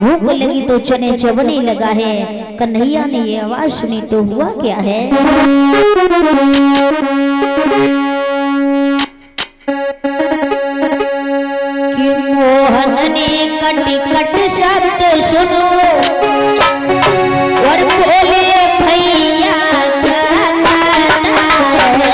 भूख लगी तो चने चबने लगा है। कन्हैया ने ये आवाज सुनी तो हुआ क्या है? कि मोहन ने कट कट शब्द सुनो और बोले भैया क्या कहना है?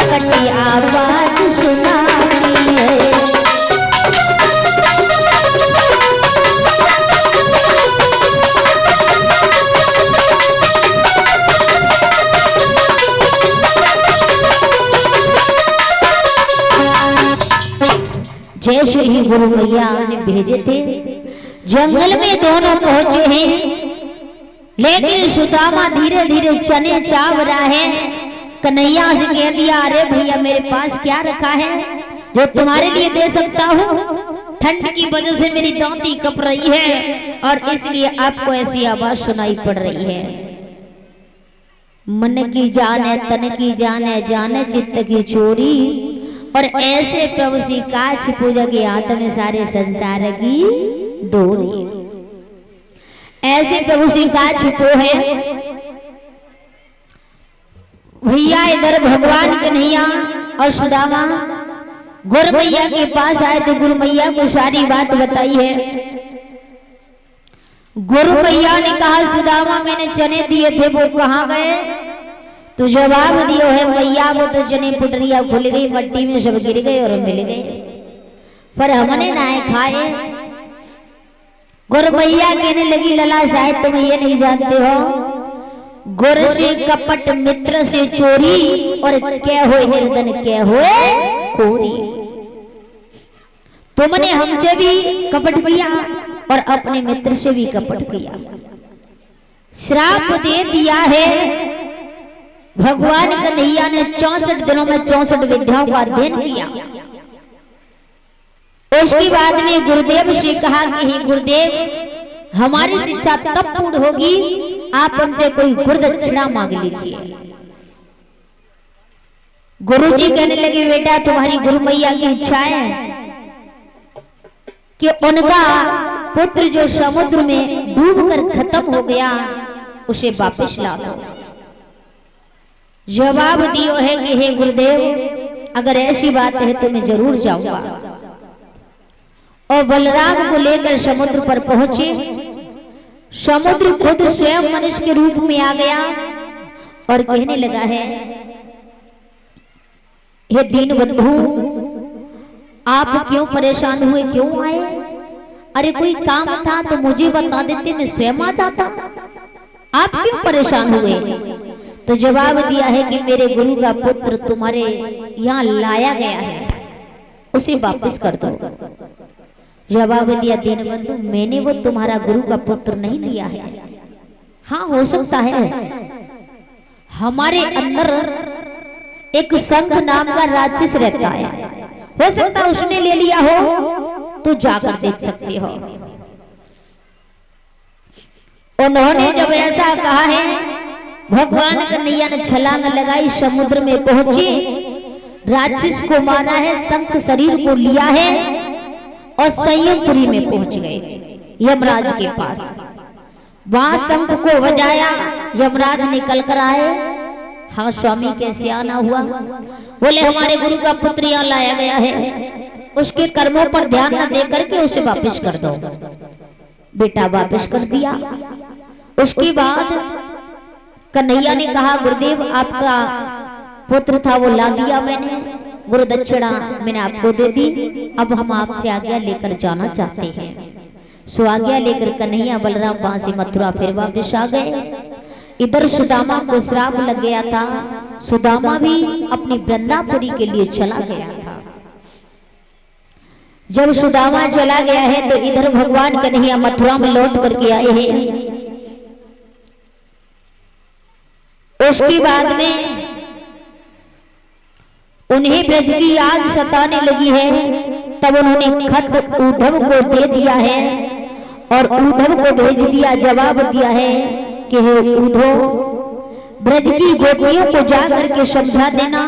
कटी आवाज सुनाती है। जैसे ही गुरु मैया ने भेजे थे, जंगल में दोनों पहुंचे हैं, लेकिन सुदामा धीरे धीरे चने चाव रहा है। कन्हैया से कह दिया, अरे भैया मेरे पास क्या रखा है जो तुम्हारे लिए दे सकता हूँ? ठंड की वजह से मेरी दांती कप रही है और इसलिए आपको ऐसी आवाज सुनाई पड़ रही है। मन की जान है, तन की जान है, जाने चित्त की चोरी, और ऐसे प्रभु श्री काछ पूजा के हाथ में सारे संसार की डोरी। ऐसे प्रभु श्री काछ को है भैया। इधर भगवान कन्हैया और सुदामा गुरु मैया के पास आए तो गुरु मैया को सारी बात बताई है। गुरु मैया ने कहा, सुदामा मैंने चने दिए थे वो कहाँ गए? तो जवाब दियो है, मैया वो तो चने पुटरिया खुल गई, मट्टी में सब गिर गए और मिल गए, पर हमने ना खाए। गुरु मैया कहने लगी, लला शायद तुम ये नहीं जानते हो, गुर से कपट मित्र से चोरी, और क्या होए निर्धन क्या होए कोरी। तुमने हमसे भी कपट किया और अपने मित्र से भी कपट किया। श्राप दे दिया है भगवान कन्हैया ने। 64 दिनों में 64 विद्याओं का अध्ययन किया। उसके बाद में गुरुदेव से कहा कि हे गुरुदेव, हमारी शिक्षा तब पूर्ण होगी आप हमसे कोई गुरु दक्षिणा मांग लीजिए। गुरुजी कहने लगे, बेटा तुम्हारी गुरु मैया की इच्छा है कि उनका पुत्र जो समुद्र में डूबकर खत्म हो गया उसे वापस ला दो। जवाब दियो है कि हे गुरुदेव, अगर ऐसी बात है तो मैं जरूर जाऊंगा। और बलराम को लेकर समुद्र पर पहुंचे। समुद्र खुद स्वयं मनुष्य के रूप में आ गया और कहने लगा है, हे दीनबंधु, आप क्यों परेशान हुए, क्यों आए? अरे कोई काम था तो मुझे बता देते, मैं स्वयं आ जाता। आप क्यों परेशान हुए? तो जवाब दिया है कि मेरे गुरु का पुत्र तुम्हारे यहाँ लाया गया है, उसे वापस कर दो। जवाब दिया, दीनबंधु, मैंने वो तुम्हारा गुरु का पुत्र नहीं लिया है। हाँ, हो सकता है हमारे अंदर एक शंख नाम का राक्षस रहता है, हो सकता है उसने ले लिया हो, तो जाकर देख सकते हो। उन्होंने जब ऐसा कहा है, भगवान कन्हैया ने छलांग लगाई, समुद्र में पहुंचे, राक्षस को मारा है, शंख शरीर को लिया है और संयमपुरी में पहुंच गए। यमराज के पास। वहां शंख को बजाया, यमराज निकल कर आए। हाँ स्वामी कैसे आना हुआ? बोले हमारे गुरु का पुत्र यहाँ लाया गया है, उसके कर्मों पर ध्यान न दे करके उसे वापस कर दो। बेटा वापस कर दिया। उसके बाद कन्हैया ने कहा गुरुदेव आपका पुत्र था वो ला दिया मैंने, गुरु दक्षिणा मैंने आपको दे दी, अब हम आपसे आज्ञा लेकर जाना चाहते हैं। सो आज्ञा लेकर कन्हैया बलराम वहां से मथुरा फिर वापस आ गए। इधर सुदामा को श्राप लग गया था, सुदामा भी अपनी वृंदापुरी के लिए चला गया था। जब सुदामा चला गया है तो इधर भगवान कन्हैया मथुरा में लौट करके आए हैं। उसके बाद में उन्हें ब्रज की याद सताने लगी है, तब उन्होंने खत उद्धव को दे दिया है और उद्धव को भेज दिया, जवाब दिया है कि हे उद्धव ब्रज की गोपियों को जा करके समझा देना।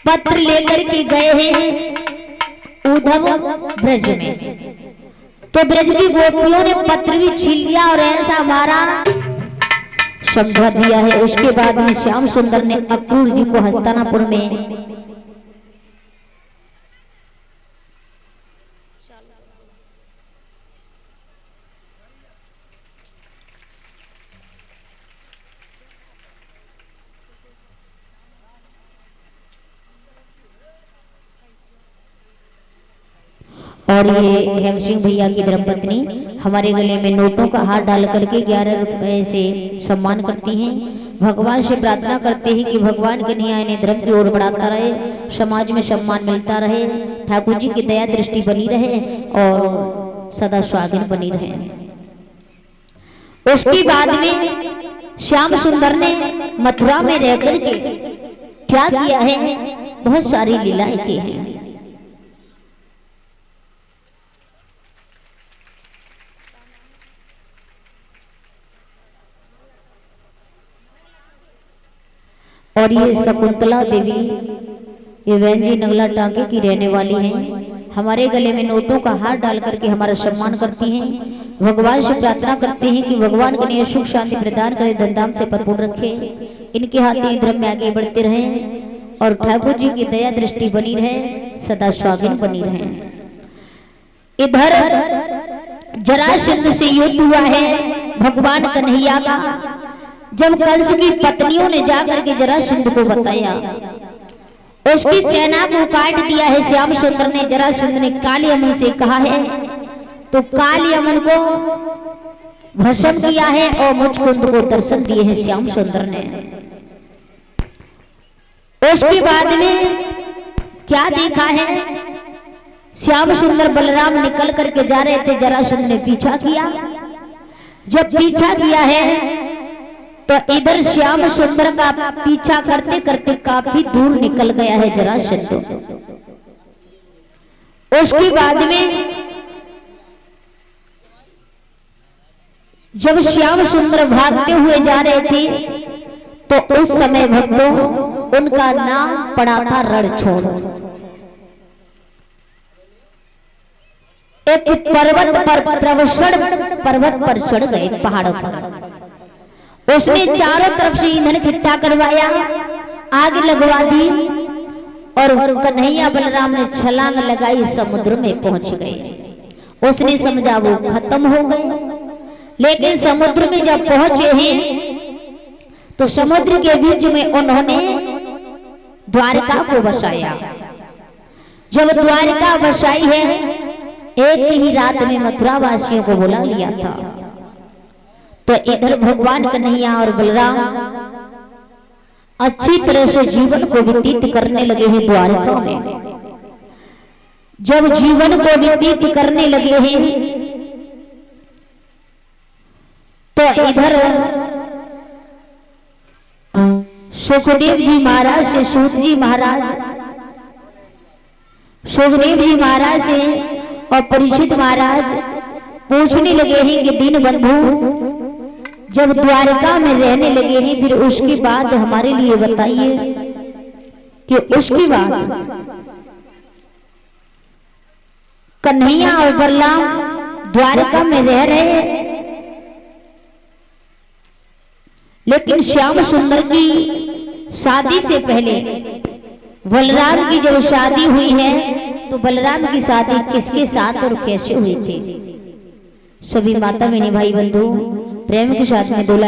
पत्र लेकर के गए हैं उद्धव ब्रज में, तो ब्रज की गोपियों ने पत्र भी छीन लिया और ऐसा मारा, समझा दिया है। उसके बाद में श्याम सुंदर ने अक्रूर जी को हस्तिनापुर में और ये हेम सिंह भैया की धर्मपत्नी हमारे गले में नोटों का हार डाल करके 11 रुपए से सम्मान करती हैं। भगवान से प्रार्थना करते हैं कि भगवान कन्हैया इन्हें धर्म की ओर बढ़ाता रहे, समाज में सम्मान मिलता रहे, ठाकुर जी की दया दृष्टि बनी रहे और सदा स्वागत बनी रहे। उसके बाद में श्याम सुंदर ने मथुरा में रह करके क्या किया है, बहुत सारी लीलाएं की हैं। और ये शकुंतला देवी ये वैंजी नगला टांके की रहने वाली हैं, हमारे गले में नोटों का हार डाल करके हमारा सम्मान करती हैं। भगवान से प्रार्थना करते हैं कि भगवान को इन्हें सुख शांति प्रदान करे, धनधाम से भरपूर रखे, इनके हाथ धर्म में आगे बढ़ते रहें और ठाकुर जी की दया दृष्टि बनी रहे, सदा स्वागत बनी रहे। इधर जरासंध से युद्ध हुआ है भगवान कन्हैया का। जब कंस की पत्नियों ने जाकर के जरासंध को बताया, उसकी सेना को काट दिया है श्याम सुंदर ने। जरासंध ने काली अमन से कहा है तो काली अमन को भस्म किया है और मुचकुंद को दर्शन दिए हैं श्याम सुंदर ने। उसके बाद में क्या देखा है, श्याम सुंदर बलराम निकल करके जा रहे थे, जरासंध ने पीछा किया। जब पीछा किया है तो इधर श्याम सुंदर का पीछा करते करते काफी दूर निकल गया है जरासंध। उसके बाद में जब श्याम सुंदर भागते हुए जा रहे थे तो उस समय भक्तों उनका नाम पड़ा था रणछोड़। एक पर्वत पर प्रवषण पर्वत पर चढ़ गए, पहाड़ों पर। उसने चारों तरफ से ईंधन इकट्ठा करवाया, आग लगवा दी और कन्हैया बलराम ने छलांग लगाई, समुद्र में पहुंच गए। उसने समझा वो खत्म हो गए, लेकिन समुद्र में जब पहुंचे हैं तो समुद्र के बीच में उन्होंने द्वारका को बसाया। जब द्वारका बसाई है, एक ही रात में मथुरा वासियों को बुला लिया था। तो इधर भगवान कन्हैया और बलराम अच्छी तरह से जीवन को व्यतीत करने लगे हैं द्वारका में। जब जीवन को व्यतीत करने लगे हैं तो इधर सुखदेव जी महाराज से सूत जी महाराज, सुखदेव जी महाराज से और परीक्षित महाराज पूछने लगे हैं कि दीन बंधु जब द्वारका में रहने लगे हैं फिर उसके बाद हमारे लिए बताइए कि उसके बाद कन्हैया और बलराम द्वारका में रह रहे, लेकिन श्याम सुंदर की शादी से पहले बलराम की जब शादी हुई है तो बलराम की शादी किसके साथ और कैसे हुई थी? सभी माता बहनी भाई बंधु प्रेम के साथ में